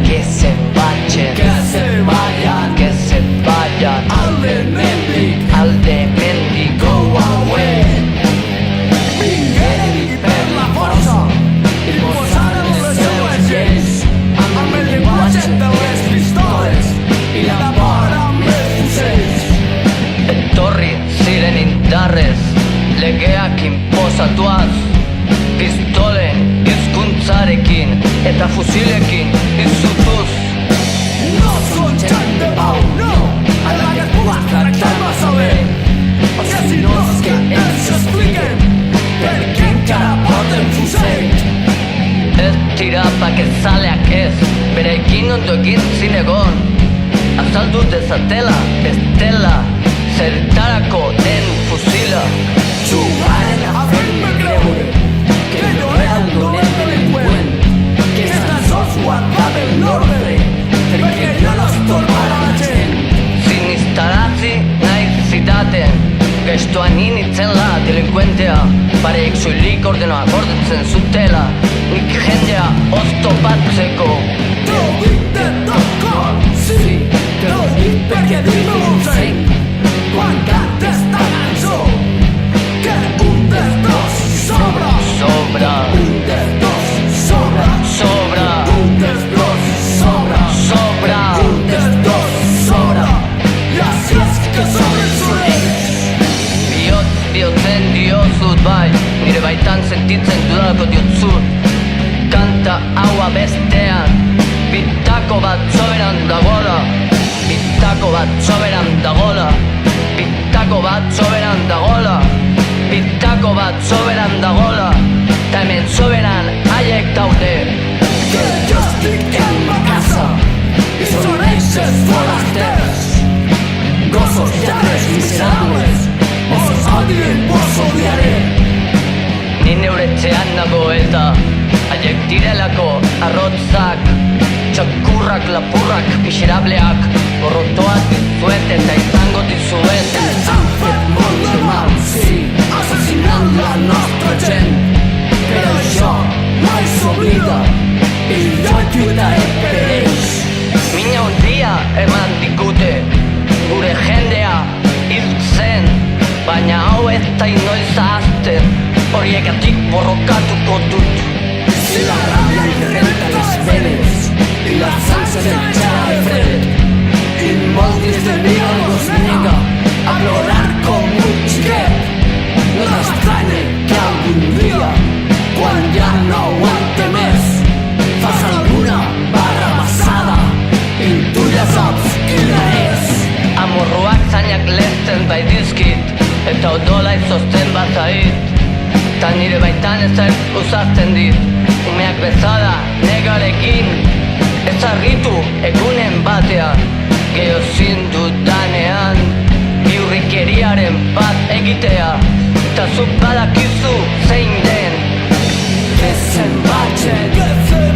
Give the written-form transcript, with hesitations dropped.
Que se marchen, que se vayan, que se vayan alde mendik, go away. vingueren per la força, imposaren les seues lleis, amb el llenguatge de les pistoles i la por amb els fusells. Etorri ziren indarrez, legeak inposatuaz, pistolen hizkuntzarekin eta fusilekin izutuz. No són gent de pau, no, a la que pugues tractar massa bé, perquè si no és que ells expliquen per què encara porten fusell. Ez tirapa kezaleak ez, berekin ondo egin zinegon. Azaldu dezatela, bestela, zertarako den fusila. Jugaren a fer-me creure que no era el dolent delinqüent, que estas sols guardaven l'ordre perquè jo no estorbara la gent. Sinistarazi nahi zidaten, gaiztoan initzen la delinkuentea, pareek soilik ordenoa gordetzen zutela, nik jendea oztopatzeko. Te ho dic de tot cor, sí, te ho dic perquè dic-me un seny quan cantes esta cançó, que un dels dos sobra, Sobra, un dels dos sobra, sobra, un dels dos sobra, sobra. un dels dos sobra, i així és que sobren són ells. Bihotzen diozut bai, nire baitan sentitzen dudalako diotzut. Kanta haua bestean, bitako bat soberan dagola, bitako bat soberan dagola, bitako bat soberan dagola, bitako bat soberan dagola, ta hemen soberan haiek daude. Que jo estic en ma casa i són ells els forasters, gossos lladres miserables, vos odien, vos odiaré. Ni neure etxean nago eta haiek direlako arrotzak, txakurrak, lapurrak, miserableak, gorrotoak dizuet eta izango dizuet. Ells han fet molt de mal, sí, assassinant la nostra gent, però això mai s'oblida i jo lluitaré per ells. Mina handia eman digute, gure jendea hiltzen, baina hau ez da inoiz ahazten, horiekatik borrokatuko dut. Si la rabia incrementa les venes i la sang se m'enxera de fred i molt dins de mi algo es nega a plorar com un xiquet, no t'estranye que algun dia, quan ja no aguante més, fas alguna barrabassada i tu ja saps quina és. Amorruak zainak lehzen bai dizkit, eta odola izozten bazait, ta nire baitan ezer uzazten dit, umeak bezala negarekin, ez harritu egunen batean, geho zindudanean, biurrikeriaren bat egitea, ta zuk badakizu zein den. Que se marchen, que se